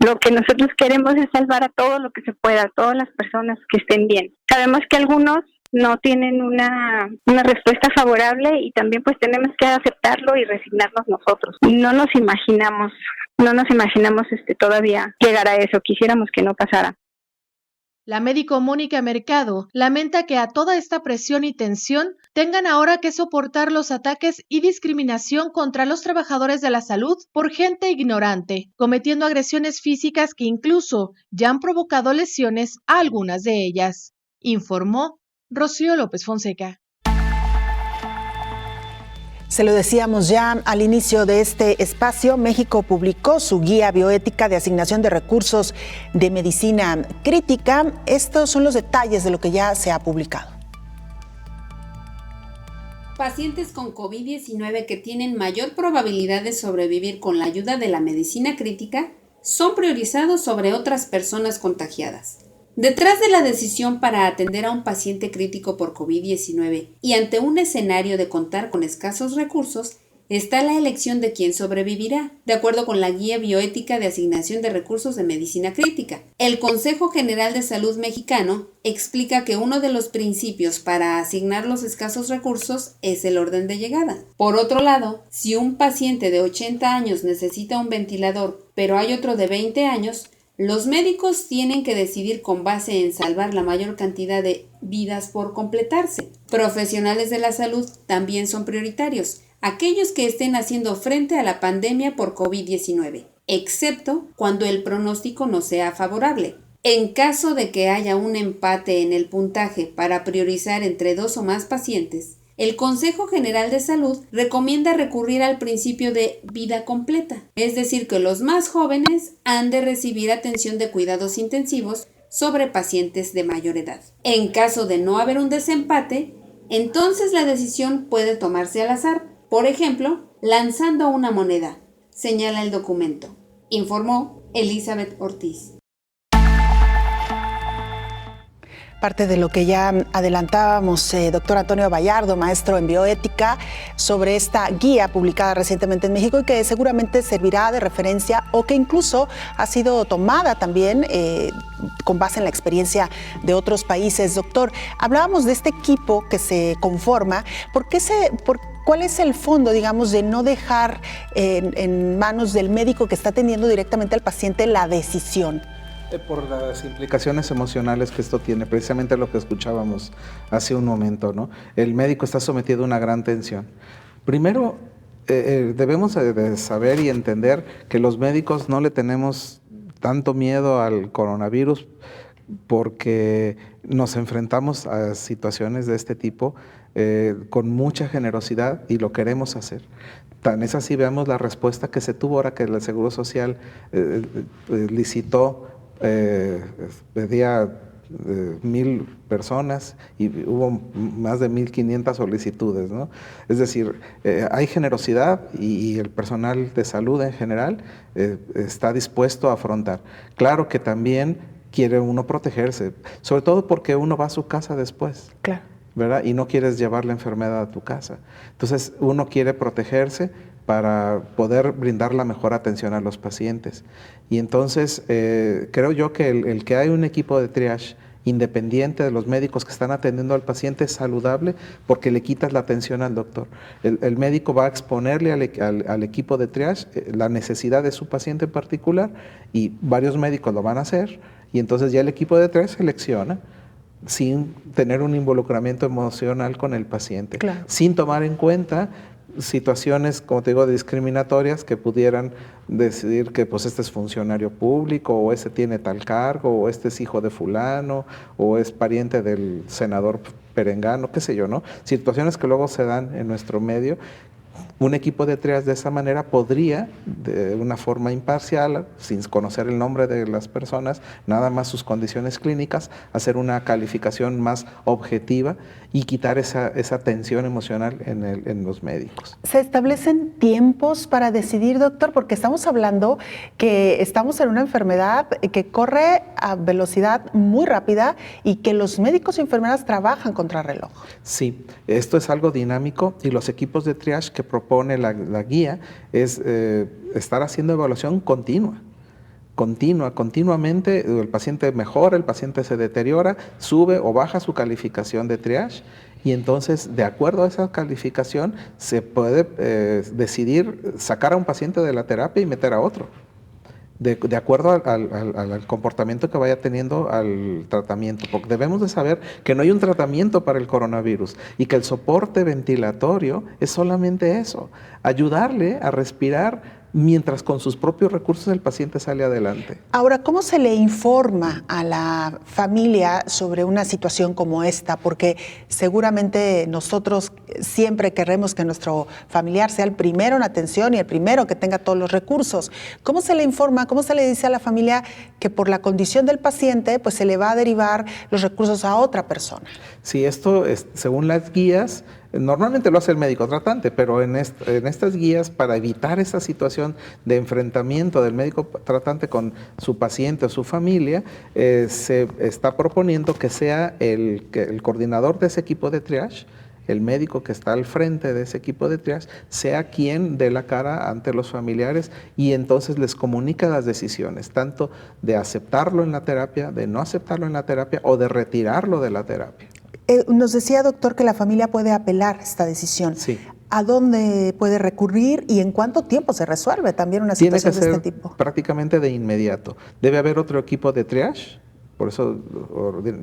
lo que nosotros queremos es salvar a todo lo que se pueda, a todas las personas que estén bien. Sabemos que algunos no tienen una respuesta favorable y también pues tenemos que aceptarlo y resignarnos nosotros. No nos imaginamos todavía llegar a eso. Quisiéramos que no pasara. La médico Mónica Mercado lamenta que a toda esta presión y tensión tengan ahora que soportar los ataques y discriminación contra los trabajadores de la salud por gente ignorante, cometiendo agresiones físicas que incluso ya han provocado lesiones a algunas de ellas, informó Rocío López Fonseca. Se lo decíamos ya al inicio de este espacio, México publicó su guía bioética de asignación de recursos de medicina crítica. Estos son los detalles de lo que ya se ha publicado. Pacientes con COVID-19 que tienen mayor probabilidad de sobrevivir con la ayuda de la medicina crítica son priorizados sobre otras personas contagiadas. Detrás de la decisión para atender a un paciente crítico por COVID-19 y ante un escenario de contar con escasos recursos, está la elección de quién sobrevivirá, de acuerdo con la Guía Bioética de Asignación de Recursos de Medicina Crítica. El Consejo General de Salud mexicano explica que uno de los principios para asignar los escasos recursos es el orden de llegada. Por otro lado, si un paciente de 80 años necesita un ventilador, pero hay otro de 20 años, los médicos tienen que decidir con base en salvar la mayor cantidad de vidas por completarse. Profesionales de la salud también son prioritarios, aquellos que estén haciendo frente a la pandemia por COVID-19, excepto cuando el pronóstico no sea favorable. En caso de que haya un empate en el puntaje para priorizar entre 2 o más pacientes, el Consejo General de Salud recomienda recurrir al principio de vida completa, es decir, que los más jóvenes han de recibir atención de cuidados intensivos sobre pacientes de mayor edad. En caso de no haber un desempate, entonces la decisión puede tomarse al azar, por ejemplo, lanzando una moneda, señala el documento, informó Elizabeth Ortiz. Parte de lo que ya adelantábamos, doctor Antonio Bayardo, maestro en bioética, sobre esta guía publicada recientemente en México y que seguramente servirá de referencia o que incluso ha sido tomada también con base en la experiencia de otros países. Doctor, hablábamos de este equipo que se conforma. ¿Cuál es el fondo, digamos, de no dejar en manos del médico que está atendiendo directamente al paciente la decisión? Por las implicaciones emocionales que esto tiene, precisamente lo que escuchábamos hace un momento, ¿no? El médico está sometido a una gran tensión. Primero, debemos de saber y entender que los médicos no le tenemos tanto miedo al coronavirus porque nos enfrentamos a situaciones de este tipo con mucha generosidad y lo queremos hacer. Tan es así, veamos la respuesta que se tuvo ahora que el Seguro Social licitó, pedía 1,000 personas y hubo más de 1,500 solicitudes, ¿no? Es decir, hay generosidad y el personal de salud en general está dispuesto a afrontar. Claro que también quiere uno protegerse, sobre todo porque uno va a su casa después. Claro. ¿Verdad? Y no quieres llevar la enfermedad a tu casa. Entonces, uno quiere protegerse para poder brindar la mejor atención a los pacientes. Y entonces, creo yo que el que hay un equipo de triage independiente de los médicos que están atendiendo al paciente es saludable porque le quitas la atención al doctor. El médico va a exponerle al equipo de triage la necesidad de su paciente en particular y varios médicos lo van a hacer y entonces ya el equipo de triage selecciona sin tener un involucramiento emocional con el paciente, claro, sin tomar en cuenta situaciones, como te digo, discriminatorias que pudieran decidir que pues este es funcionario público o este tiene tal cargo o este es hijo de fulano o es pariente del senador perengano, qué sé yo, ¿no? Situaciones que luego se dan en nuestro medio. Un equipo de triage de esa manera podría, de una forma imparcial, sin conocer el nombre de las personas, nada más sus condiciones clínicas, hacer una calificación más objetiva y quitar esa tensión emocional en los médicos. ¿Se establecen tiempos para decidir, doctor? Porque estamos hablando que estamos en una enfermedad que corre a velocidad muy rápida y que los médicos y enfermeras trabajan contra reloj. Sí, esto es algo dinámico y los equipos de triage que propone la guía es estar haciendo evaluación continuamente. El paciente mejora, el paciente se deteriora, sube o baja su calificación de triage y entonces de acuerdo a esa calificación se puede decidir sacar a un paciente de la terapia y meter a otro. De acuerdo al comportamiento que vaya teniendo al tratamiento, porque debemos de saber que no hay un tratamiento para el coronavirus y que el soporte ventilatorio es solamente eso, ayudarle a respirar mientras con sus propios recursos el paciente sale adelante. Ahora, ¿cómo se le informa a la familia sobre una situación como esta? Porque seguramente nosotros siempre queremos que nuestro familiar sea el primero en atención y el primero que tenga todos los recursos. ¿Cómo se le informa, cómo se le dice a la familia que por la condición del paciente pues se le va a derivar los recursos a otra persona? Sí, esto es, según las guías, normalmente lo hace el médico tratante, pero en estas guías, para evitar esa situación de enfrentamiento del médico tratante con su paciente o su familia, se está proponiendo que sea el coordinador de ese equipo de triage el médico que está al frente de ese equipo de triage sea quien dé la cara ante los familiares y entonces les comunica las decisiones, tanto de aceptarlo en la terapia, de no aceptarlo en la terapia o de retirarlo de la terapia. Nos decía, doctor, que la familia puede apelar esta decisión. Sí. ¿A dónde puede recurrir y en cuánto tiempo se resuelve también una situación de este tipo? Prácticamente de inmediato. Debe haber otro equipo de triage, por eso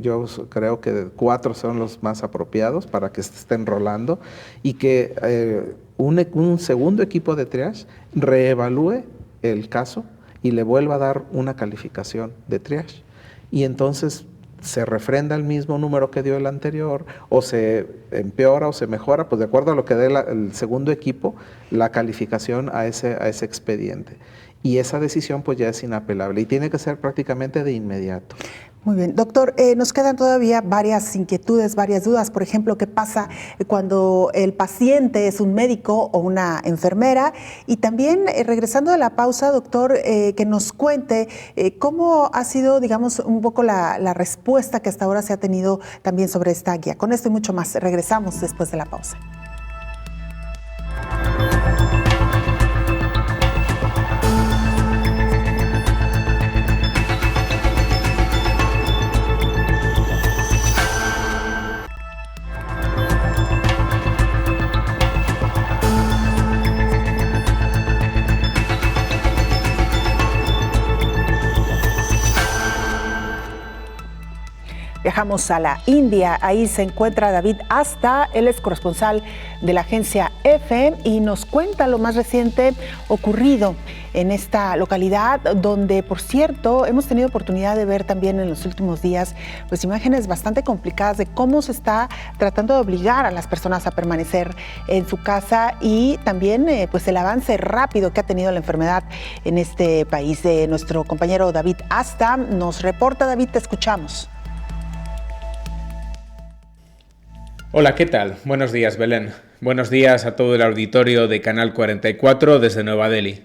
yo creo que 4 son los más apropiados para que se estén rolando y que un segundo equipo de triage reevalúe el caso y le vuelva a dar una calificación de triage. Y entonces se refrenda el mismo número que dio el anterior, o se empeora o se mejora, pues de acuerdo a lo que dé el segundo equipo, la calificación a ese expediente. Y esa decisión pues ya es inapelable y tiene que ser prácticamente de inmediato. Muy bien. Doctor, nos quedan todavía varias inquietudes, varias dudas. Por ejemplo, ¿qué pasa cuando el paciente es un médico o una enfermera? Y también, regresando de la pausa, doctor, que nos cuente cómo ha sido, digamos, un poco la respuesta que hasta ahora se ha tenido también sobre esta guía. Con esto y mucho más, regresamos después de la pausa. Viajamos a la India, ahí se encuentra David Asta, él es corresponsal de la agencia EFE y nos cuenta lo más reciente ocurrido en esta localidad, donde, por cierto, hemos tenido oportunidad de ver también en los últimos días pues imágenes bastante complicadas de cómo se está tratando de obligar a las personas a permanecer en su casa y también pues el avance rápido que ha tenido la enfermedad en este país. Nuestro compañero David Asta nos reporta. David, te escuchamos. Hola, ¿qué tal? Buenos días, Belén. Buenos días a todo el auditorio de Canal 44 desde Nueva Delhi.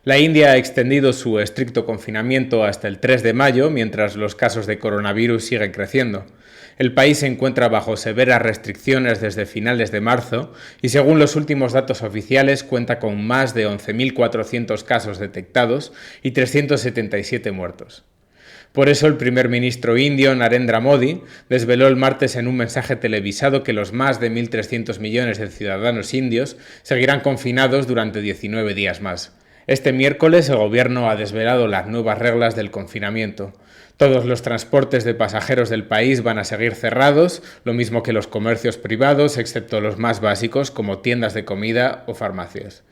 La India ha extendido su estricto confinamiento hasta el 3 de mayo, mientras los casos de coronavirus siguen creciendo. El país se encuentra bajo severas restricciones desde finales de marzo y, según los últimos datos oficiales, cuenta con más de 11.400 casos detectados y 377 muertos. Por eso el primer ministro indio, Narendra Modi, desveló el martes en un mensaje televisado que los más de 1.300 millones de ciudadanos indios seguirán confinados durante 19 días más. Este miércoles el gobierno ha desvelado las nuevas reglas del confinamiento. Todos los transportes de pasajeros del país van a seguir cerrados, lo mismo que los comercios privados, excepto los más básicos como tiendas de comida o farmacias.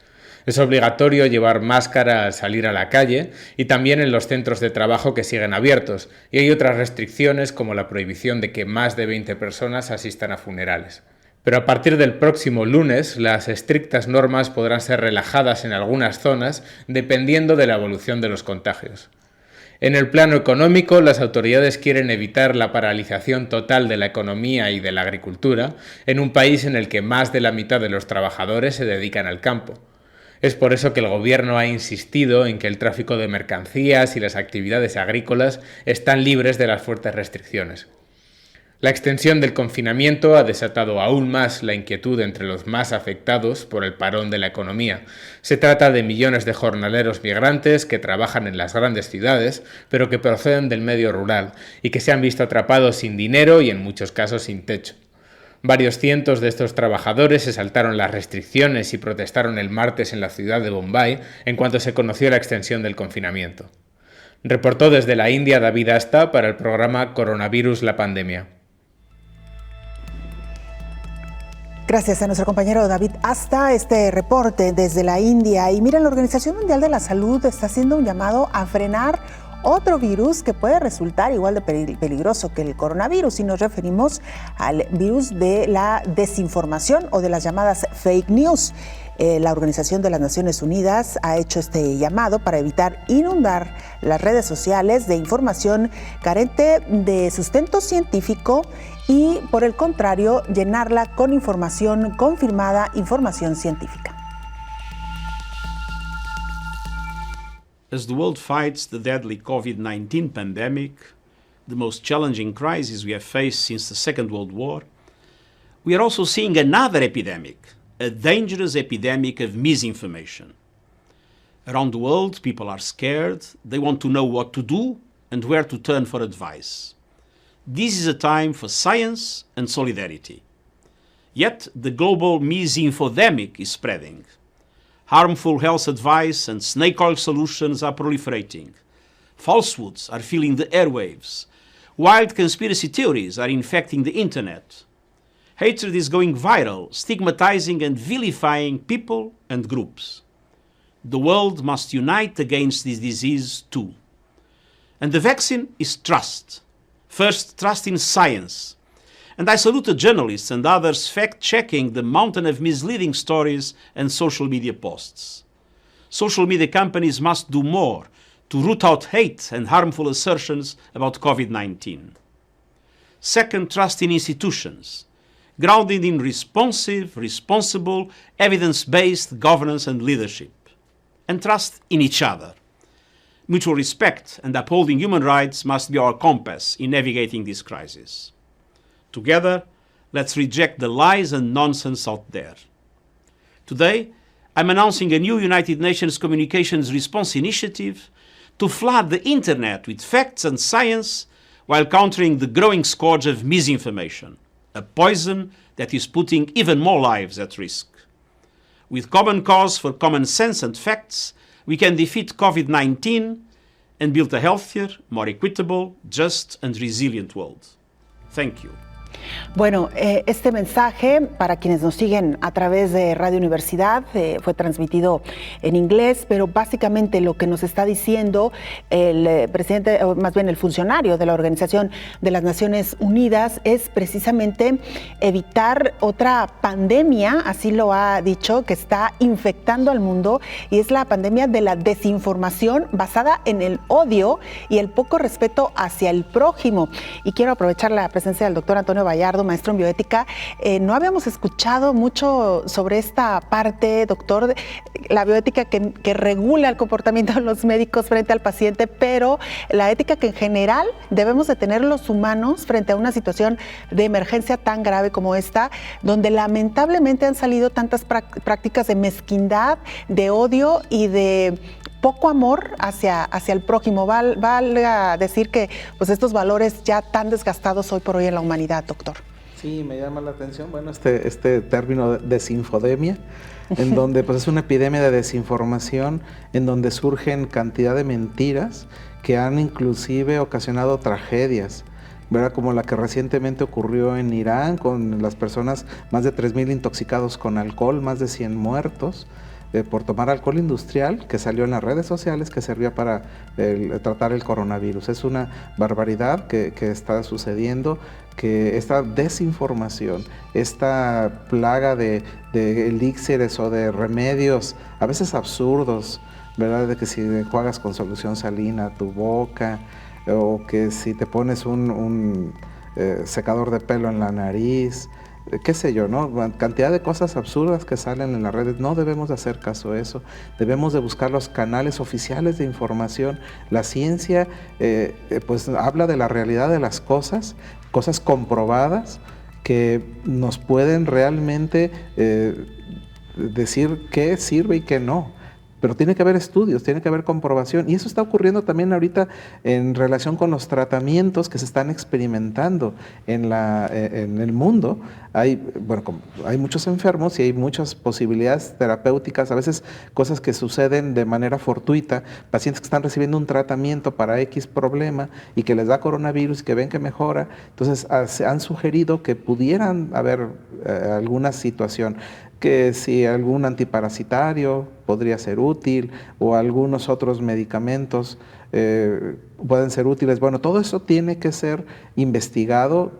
Es obligatorio llevar máscara al salir a la calle y también en los centros de trabajo que siguen abiertos, y hay otras restricciones como la prohibición de que más de 20 personas asistan a funerales. Pero a partir del próximo lunes, las estrictas normas podrán ser relajadas en algunas zonas dependiendo de la evolución de los contagios. En el plano económico, las autoridades quieren evitar la paralización total de la economía y de la agricultura en un país en el que más de la mitad de los trabajadores se dedican al campo. Es por eso que el gobierno ha insistido en que el tráfico de mercancías y las actividades agrícolas están libres de las fuertes restricciones. La extensión del confinamiento ha desatado aún más la inquietud entre los más afectados por el parón de la economía. Se trata de millones de jornaleros migrantes que trabajan en las grandes ciudades, pero que proceden del medio rural y que se han visto atrapados sin dinero y en muchos casos sin techo. Varios cientos de estos trabajadores se saltaron las restricciones y protestaron el martes en la ciudad de Bombay en cuanto se conoció la extensión del confinamiento. Reportó desde la India David Asta para el programa Coronavirus la Pandemia. Gracias a nuestro compañero David Asta, este reporte desde la India. Y mira, la Organización Mundial de la Salud está haciendo un llamado a frenar otro virus que puede resultar igual de peligroso que el coronavirus, y nos referimos al virus de la desinformación o de las llamadas fake news. La Organización de las Naciones Unidas ha hecho este llamado para evitar inundar las redes sociales de información carente de sustento científico y, por el contrario, llenarla con información confirmada, información científica. As the world fights the deadly COVID-19 pandemic, the most challenging crisis we have faced since the Second World War, we are also seeing another epidemic, a dangerous epidemic of misinformation. Around the world, people are scared, they want to know what to do and where to turn for advice. This is a time for science and solidarity. Yet, the global misinfodemic is spreading. Harmful health advice and snake oil solutions are proliferating. Falsehoods are filling the airwaves. Wild conspiracy theories are infecting the internet. Hatred is going viral, stigmatizing and vilifying people and groups. The world must unite against this disease too. And the vaccine is trust. First, trust in science. And I salute the journalists and others fact-checking the mountain of misleading stories and social media posts. Social media companies must do more to root out hate and harmful assertions about COVID-19. Second, trust in institutions, grounded in responsible, evidence-based governance and leadership. And trust in each other. Mutual respect and upholding human rights must be our compass in navigating this crisis. Together, let's reject the lies and nonsense out there. Today, I'm announcing a new United Nations Communications Response Initiative to flood the internet with facts and science while countering the growing scourge of misinformation, a poison that is putting even more lives at risk. With common cause for common sense and facts, we can defeat COVID-19 and build a healthier, more equitable, just and resilient world. Thank you. Bueno, este mensaje para quienes nos siguen a través de Radio Universidad fue transmitido en inglés, pero básicamente lo que nos está diciendo el presidente, o más bien el funcionario de la Organización de las Naciones Unidas es precisamente evitar otra pandemia, así lo ha dicho, que está infectando al mundo, y es la pandemia de la desinformación basada en el odio y el poco respeto hacia el prójimo. Y quiero aprovechar la presencia del doctor Antonio Vallardo, maestro en bioética. No habíamos escuchado mucho sobre esta parte, doctor, la bioética que regula el comportamiento de los médicos frente al paciente, pero la ética que en general debemos de tener los humanos frente a una situación de emergencia tan grave como esta, donde lamentablemente han salido tantas prácticas de mezquindad, de odio y de poco amor hacia el prójimo. Valga decir que pues estos valores ya tan desgastados hoy por hoy en la humanidad, doctor. Sí, me llama la atención, bueno, este término de desinfodemia, en donde pues es una epidemia de desinformación, en donde surgen cantidad de mentiras que han inclusive ocasionado tragedias, ¿verdad? Como la que recientemente ocurrió en Irán, con las personas, más de 3,000 intoxicados con alcohol, más de 100 muertos, por tomar alcohol industrial que salió en las redes sociales que servía para tratar el coronavirus. Es una barbaridad que está sucediendo, que esta desinformación, esta plaga de elixires o de remedios, a veces absurdos, ¿verdad? De que si enjuagas con solución salina tu boca, o que si te pones un secador de pelo en la nariz, qué sé yo, ¿no? Cantidad de cosas absurdas que salen en las redes. No debemos de hacer caso a eso. Debemos de buscar los canales oficiales de información. La ciencia pues habla de la realidad de las cosas comprobadas que nos pueden realmente decir qué sirve y qué no. Pero tiene que haber estudios, tiene que haber comprobación, y eso está ocurriendo también ahorita en relación con los tratamientos que se están experimentando en el mundo. Hay muchos enfermos y hay muchas posibilidades terapéuticas, a veces cosas que suceden de manera fortuita, pacientes que están recibiendo un tratamiento para X problema y que les da coronavirus y que ven que mejora, entonces han sugerido que pudieran haber alguna situación, que si algún antiparasitario podría ser útil o algunos otros medicamentos pueden ser útiles. Bueno, todo eso tiene que ser investigado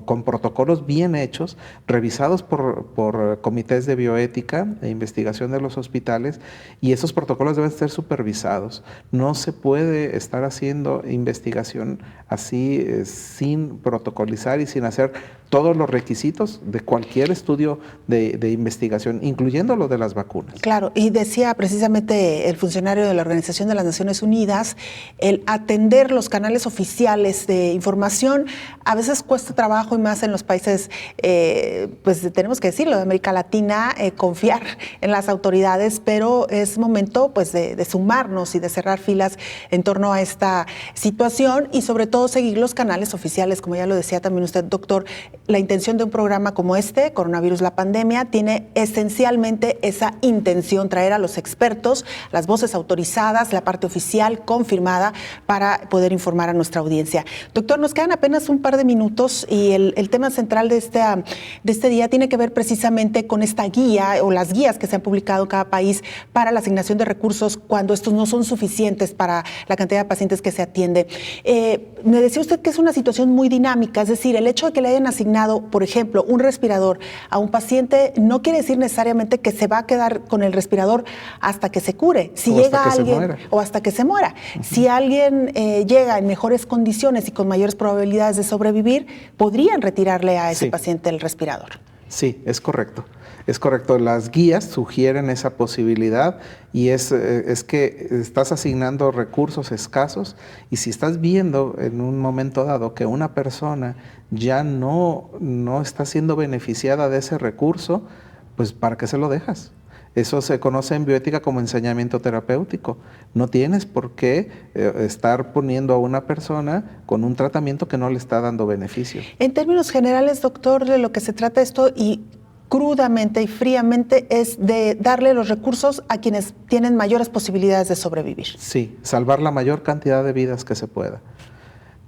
con protocolos bien hechos, revisados por comités de bioética e investigación de los hospitales, y esos protocolos deben ser supervisados. No se puede estar haciendo investigación así sin protocolizar y sin hacer todos los requisitos de cualquier estudio de investigación, incluyendo lo de las vacunas. Claro, y decía precisamente el funcionario de la Organización de las Naciones Unidas, el atender atender los canales oficiales de información a veces cuesta trabajo, y más en los países, pues tenemos que decirlo, de América Latina, confiar en las autoridades, pero es momento pues de sumarnos y de cerrar filas en torno a esta situación y sobre todo seguir los canales oficiales, como ya lo decía también usted, doctor. La intención de un programa como este, Coronavirus, la pandemia, tiene esencialmente esa intención, traer a los expertos, las voces autorizadas, la parte oficial confirmada para poder informar a nuestra audiencia. Doctor, nos quedan apenas un par de minutos y el tema central de este día tiene que ver precisamente con esta guía o las guías que se han publicado en cada país para la asignación de recursos cuando estos no son suficientes para la cantidad de pacientes que se atiende. Me decía usted que es una situación muy dinámica, es decir, el hecho de que le hayan asignado, por ejemplo, un respirador a un paciente no quiere decir necesariamente que se va a quedar con el respirador hasta que se cure. Si llega alguien o hasta que se muera. Si alguien llega en mejores condiciones y con mayores probabilidades de sobrevivir, podrían retirarle a ese paciente el respirador. Sí, es correcto. Es correcto. Las guías sugieren esa posibilidad y es que estás asignando recursos escasos y si estás viendo en un momento dado que una persona ya no está siendo beneficiada de ese recurso, pues ¿para qué se lo dejas? Eso se conoce en bioética como ensañamiento terapéutico. No tienes por qué estar poniendo a una persona con un tratamiento que no le está dando beneficio. En términos generales, doctor, de lo que se trata esto y crudamente y fríamente es de darle los recursos a quienes tienen mayores posibilidades de sobrevivir. Sí, salvar la mayor cantidad de vidas que se pueda.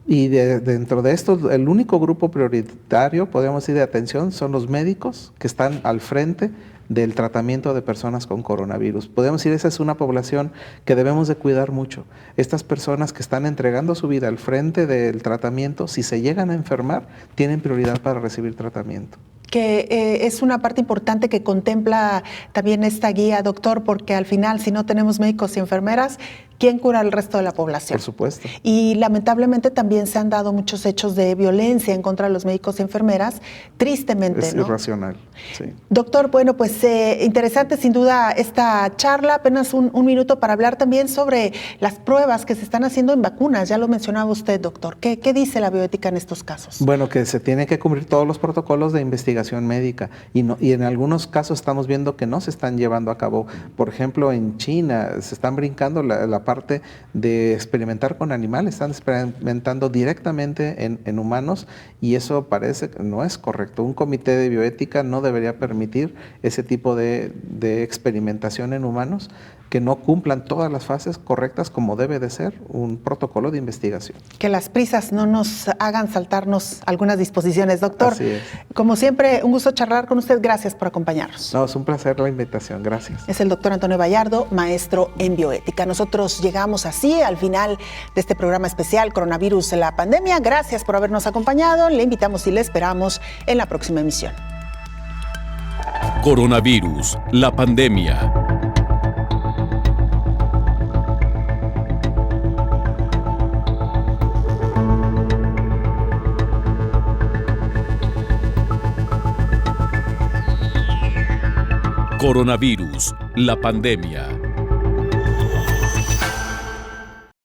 Y dentro de esto, el único grupo prioritario, podemos decir, de atención son los médicos que están al frente del tratamiento de personas con coronavirus. Podemos decir, esa es una población que debemos de cuidar mucho. Estas personas que están entregando su vida al frente del tratamiento, si se llegan a enfermar, tienen prioridad para recibir tratamiento. Que es una parte importante que contempla también esta guía, doctor, porque al final, si no tenemos médicos y enfermeras, ¿quién cura al resto de la población? Por supuesto. Y lamentablemente también se han dado muchos hechos de violencia en contra de los médicos y enfermeras, tristemente, es ¿no? irracional, sí. Doctor, bueno, pues interesante sin duda esta charla, apenas un minuto para hablar también sobre las pruebas que se están haciendo en vacunas, ya lo mencionaba usted, doctor. ¿Qué dice la bioética en estos casos? Bueno, que se tiene que cumplir todos los protocolos de investigación médica y en algunos casos estamos viendo que no se están llevando a cabo. Por ejemplo, en China se están brincando la parte de experimentar con animales, están experimentando directamente en humanos y eso parece que no es correcto. Un comité de bioética no debería permitir ese tipo de experimentación en humanos que no cumplan todas las fases correctas como debe de ser un protocolo de investigación. Que las prisas no nos hagan saltarnos algunas disposiciones. Doctor, así es. Como siempre, un gusto charlar con usted. Gracias por acompañarnos. No, es un placer la invitación. Gracias. Es el doctor Antonio Bayardo, maestro en bioética. Nosotros llegamos así al final de este programa especial Coronavirus, la pandemia. Gracias por habernos acompañado. Le invitamos y le esperamos en la próxima emisión. Coronavirus, la pandemia. Coronavirus, la pandemia.